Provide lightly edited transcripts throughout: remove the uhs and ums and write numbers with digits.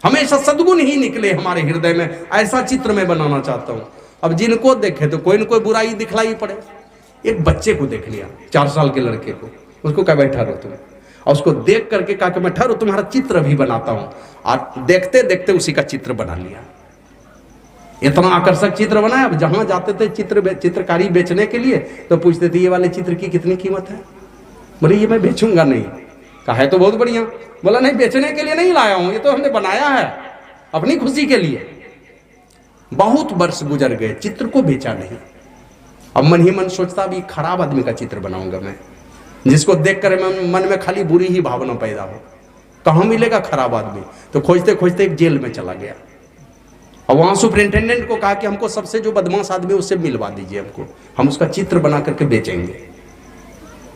हमेशा सद्गुण ही निकले हमारे हृदय में, ऐसा चित्र मैं बनाना चाहता हूँ। अब जिनको देखे तो कोई न कोई बुराई दिखलाई पड़े। एक बच्चे को देख लिया, 4 साल के लड़के को, उसको कहा बैठा रहो तुम, और उसको देख करके कहा कि मैं ठहरो तुम्हारा चित्र भी बनाता हूं, और देखते देखते उसी का चित्र बना लिया। इतना आकर्षक चित्र बनाया। अब जहां जाते थे चित्रकारी बेचने के लिए तो पूछते थे ये वाले चित्र की कितनी कीमत है। बोले ये मैं बेचूंगा नहीं। कहा है तो बहुत बढ़िया। बोला नहीं, बेचने के लिए नहीं लाया हूं, ये तो हमने बनाया है अपनी खुशी के लिए। बहुत वर्ष गुजर गए, चित्र को बेचा नहीं। अब मन ही मन सोचता भी खराब आदमी का चित्र बनाऊंगा मैं, जिसको देखकर मन में खाली बुरी ही भावना पैदा हो। कहां मिलेगा खराब आदमी? तो खोजते खोजते एक जेल में चला गया, और वहां सुपरिंटेंडेंट को कहा कि हमको सबसे जो बदमाश आदमी उससे मिलवा दीजिए, हमको, हम उसका चित्र बना करके बेचेंगे।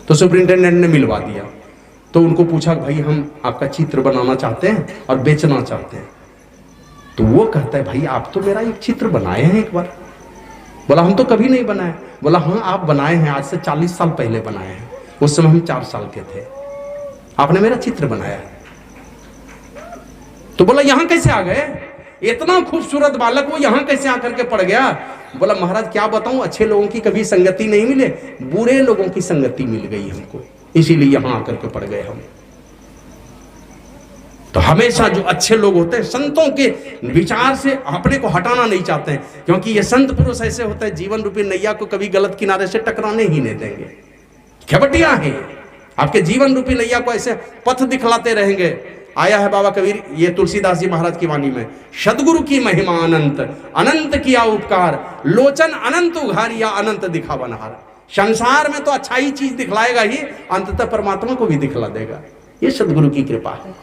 तो सुपरिंटेंडेंट ने मिलवा दिया। तो उनको पूछा भाई हम आपका चित्र बनाना चाहते हैं और बेचना चाहते हैं। तो वो कहता है भाई आप तो मेरा एक चित्र बनाए हैं एक बार। बोला हम तो कभी नहीं बनाए। बोला हाँ आप बनाए हैं, आज से 40 साल पहले बनाए हैं, उस समय हम 4 साल के थे, आपने मेरा चित्र बनाया। तो बोला यहां कैसे आ गए? इतना खूबसूरत बालक वो यहां कैसे आकर के पड़ गया? बोला महाराज क्या बताऊं, अच्छे लोगों की कभी संगति नहीं मिले, बुरे लोगों की संगति मिल गई हमको, इसीलिए यहां आकर के पड़ गए हम। तो हमेशा जो अच्छे लोग होते हैं संतों के विचार से अपने को हटाना नहीं चाहते हैं, क्योंकि ये संत पुरुष ऐसे होते हैं जीवन रूपी नैया को कभी गलत किनारे से टकराने ही नहीं देंगे। खेबटिया है, आपके जीवन रूपी नैया को ऐसे पथ दिखलाते रहेंगे। आया है बाबा कबीर, ये तुलसीदास जी महाराज की वाणी में, सदगुरु की महिमा अनंत, अनंत किया उपकार, लोचन अनंत उघारिया, अनंत दिखा बनहार। संसार में तो अच्छाई चीज दिखलाएगा ही, अंततः परमात्मा को भी दिखला देगा। ये सदगुरु की कृपा है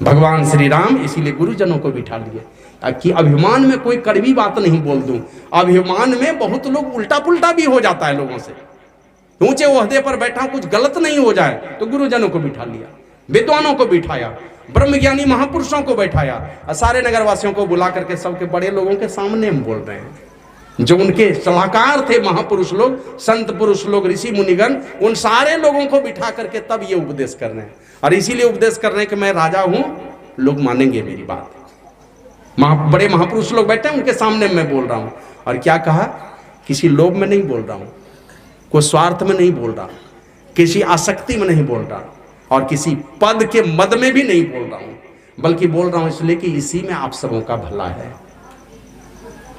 भगवान श्री राम। इसीलिए गुरुजनों को बिठा लिए कि अभिमान में कोई कड़वी बात नहीं बोल दूं। अभिमान में बहुत लोग उल्टा पुल्टा भी हो जाता है लोगों से। ऊंचे ओहदे पर बैठा कुछ गलत नहीं हो जाए तो गुरुजनों को बिठा लिया, विद्वानों को बिठाया, ब्रह्मज्ञानी महापुरुषों को बैठाया, और सारे नगरवासियों को बुला करके सबके बड़े लोगों के सामने हम बोल रहे हैं, जो उनके सलाहकार थे, महापुरुष लोग, संत पुरुष लोग, ऋषि मुनिगण, उन सारे लोगों को बिठा करके तब ये उपदेश कर रहे हैं। और इसीलिए उपदेश कर रहे हैं कि मैं राजा हूं, लोग मानेंगे मेरी बात। बड़े महापुरुष लोग बैठे हैं, उनके सामने मैं बोल रहा हूं। और क्या कहा, किसी लोभ में नहीं बोल रहा हूं, कोई स्वार्थ में नहीं बोल रहा, किसी आसक्ति में नहीं बोल रहा, और किसी पद के मद में भी नहीं बोल रहा हूं, बल्कि बोल रहा हूं इसलिए कि इसी में आप सबों का भला है।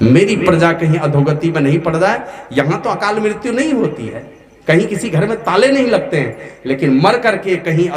मेरी प्रजा कहीं अधोगति में नहीं पड़ जाए। यहां तो अकाल मृत्यु नहीं होती है, कहीं किसी घर में ताले नहीं लगते हैं, लेकिन मर करके कहीं